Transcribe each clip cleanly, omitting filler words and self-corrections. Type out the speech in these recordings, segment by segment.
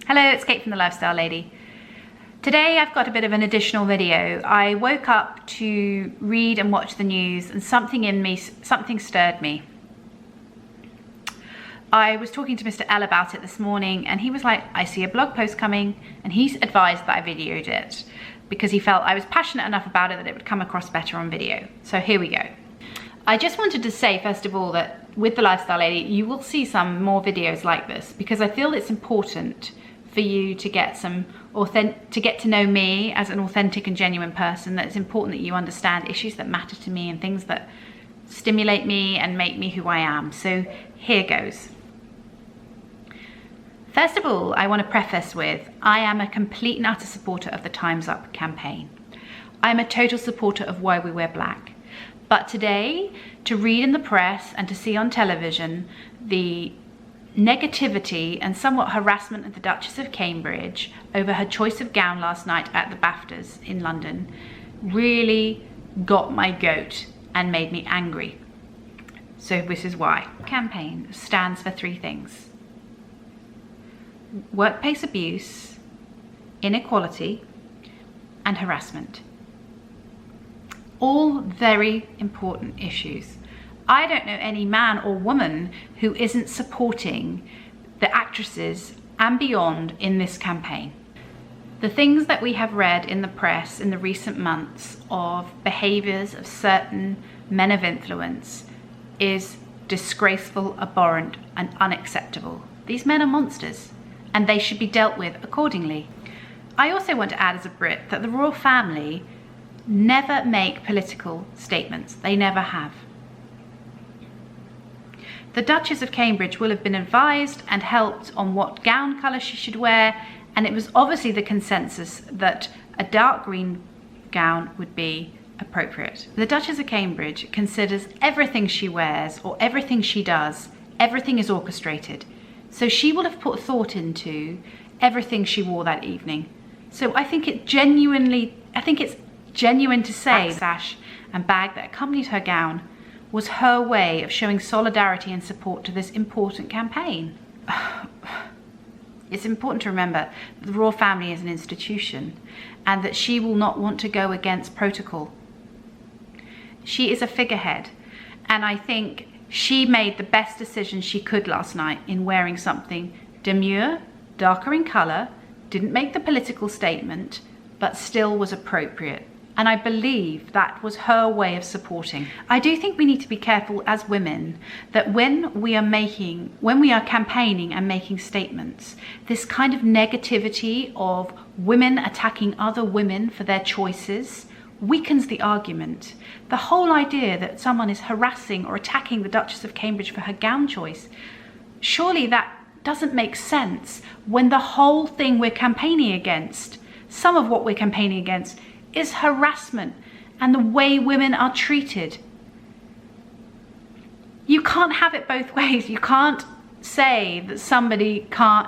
Hello, it's Kate from The Lifestyle Lady. Today I've got a bit of an additional video. I woke up to read and watch the news and something stirred me. I was talking to Mr. L about it this morning and he was like, I see a blog post coming, and he's advised that I videoed it because he felt I was passionate enough about it that it would come across better on video. So here we go. I just wanted to say, first of all, that with The Lifestyle Lady, you will see some more videos like this because I feel it's important for you to get to know me as an authentic and genuine person. That it's important that you understand issues that matter to me and things that stimulate me and make me who I am. So here goes. First of all, I want to preface with, I am a complete and utter supporter of the Time's Up campaign. I'm a total supporter of Why We Wear Black. But today, to read in the press and to see on television the negativity and somewhat harassment of the Duchess of Cambridge over her choice of gown last night at the BAFTAs in London really got my goat and made me angry. So this is why. The campaign stands for three things: workplace abuse, inequality, and harassment. All very important issues. I don't know any man or woman who isn't supporting the actresses and beyond in this campaign. The things that we have read in the press in the recent months of behaviours of certain men of influence is disgraceful, abhorrent, and unacceptable. These men are monsters and they should be dealt with accordingly. I also want to add as a Brit that the royal family never make political statements. They never have. The Duchess of Cambridge will have been advised and helped on what gown colour she should wear, and it was obviously the consensus that a dark green gown would be appropriate. The Duchess of Cambridge considers everything she wears or everything she does, everything is orchestrated. So she will have put thought into everything she wore that evening. So I think it's genuine to say the sash and bag that accompanied her gown was her way of showing solidarity and support to this important campaign. It's important to remember that the royal family is an institution and that she will not want to go against protocol. She is a figurehead, and I think she made the best decision she could last night in wearing something demure, darker in colour, didn't make the political statement, but still was appropriate. And I believe that was her way of supporting. I do think we need to be careful as women that when we are campaigning and making statements, this kind of negativity of women attacking other women for their choices weakens the argument. The whole idea that someone is harassing or attacking the Duchess of Cambridge for her gown choice, surely that doesn't make sense when the whole thing we're campaigning against, some of what we're campaigning against, is harassment and the way women are treated. You can't have it both ways. You can't say that somebody can't,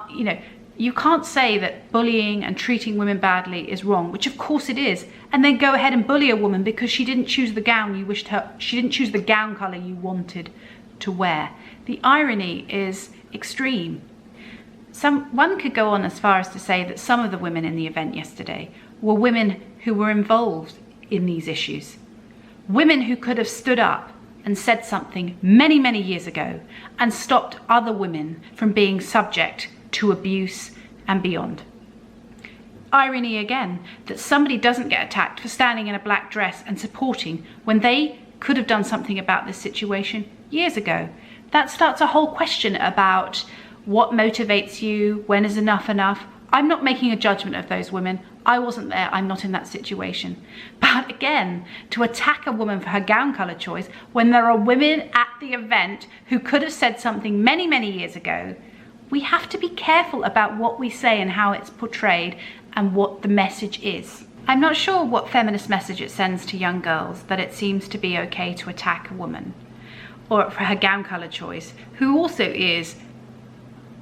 you can't say that bullying and treating women badly is wrong, which of course it is, and then go ahead and bully a woman because she didn't choose the gown she didn't choose the gown colour you wanted to wear. The irony is extreme. One could go on as far as to say that some of the women in the event yesterday were women who were involved in these issues. Women who could have stood up and said something many, many years ago and stopped other women from being subject to abuse and beyond. Irony again, that somebody doesn't get attacked for standing in a black dress and supporting when they could have done something about this situation years ago. That starts a whole question about what motivates you, when is enough enough. I'm not making a judgment of those women. I wasn't there, I'm not in that situation. But again, to attack a woman for her gown colour choice when there are women at the event who could have said something many, many years ago, we have to be careful about what we say and how it's portrayed and what the message is. I'm not sure what feminist message it sends to young girls that it seems to be okay to attack a woman or for her gown colour choice, who also is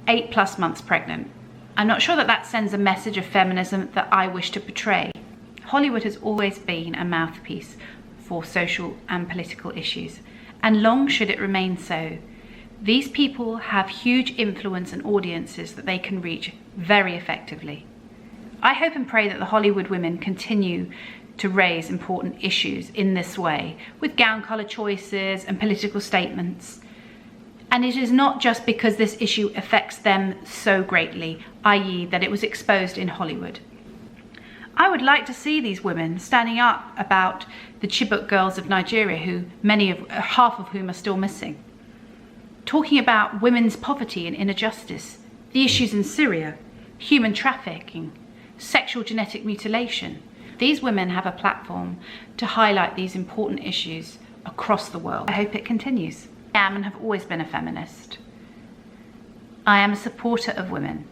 8+ months pregnant. I'm not sure that sends a message of feminism that I wish to portray. Hollywood has always been a mouthpiece for social and political issues, and long should it remain so. These people have huge influence and audiences that they can reach very effectively. I hope and pray that the Hollywood women continue to raise important issues in this way, with gown colour choices and political statements. And it is not just because this issue affects them so greatly, i.e. that it was exposed in Hollywood. I would like to see these women standing up about the Chibok girls of Nigeria, half of whom are still missing. Talking about women's poverty and inner justice, the issues in Syria, human trafficking, sexual genetic mutilation. These women have a platform to highlight these important issues across the world. I hope it continues. I am and have always been a feminist. I am a supporter of women.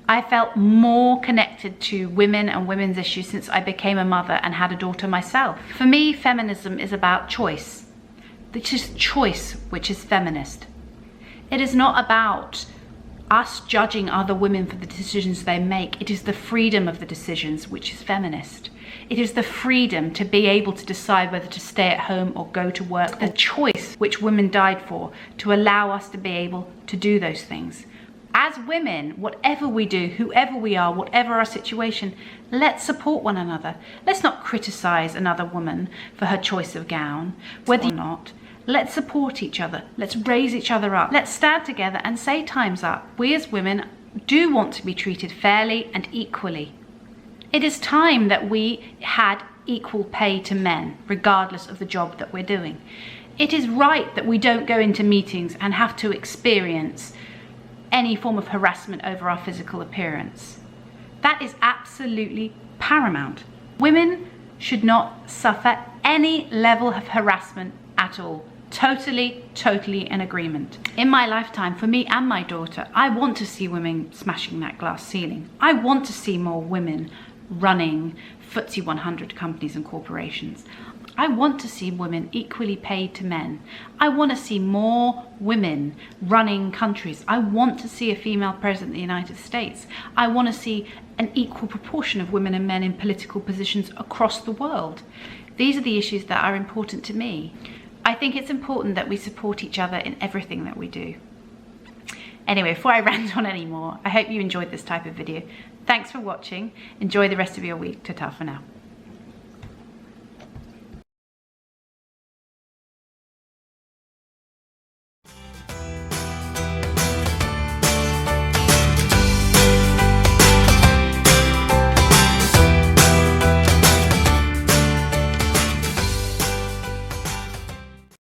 I felt more connected to women and women's issues since I became a mother and had a daughter myself. For me, feminism is about choice. It is choice which is feminist. It is not about us judging other women for the decisions they make. It is the freedom of the decisions which is feminist. It is the freedom to be able to decide whether to stay at home or go to work. The choice which women died for, to allow us to be able to do those things. As women, whatever we do, whoever we are, whatever our situation, let's support one another. Let's not criticize another woman for her choice of gown, whether or not. Let's support each other. Let's raise each other up. Let's stand together and say time's up. We as women do want to be treated fairly and equally. It is time that we had equal pay to men, regardless of the job that we're doing. It is right that we don't go into meetings and have to experience any form of harassment over our physical appearance. That is absolutely paramount. Women should not suffer any level of harassment at all. Totally in agreement. In my lifetime, for me and my daughter, I want to see women smashing that glass ceiling. I want to see more women running FTSE 100 companies and corporations. I want to see women equally paid to men. I want to see more women running countries. I want to see a female president of the United States. I want to see an equal proportion of women and men in political positions across the world. These are the issues that are important to me. I think it's important that we support each other in everything that we do. Anyway, before I rant on anymore, I hope you enjoyed this type of video. Thanks for watching. Enjoy the rest of your week. Ta-ta for now.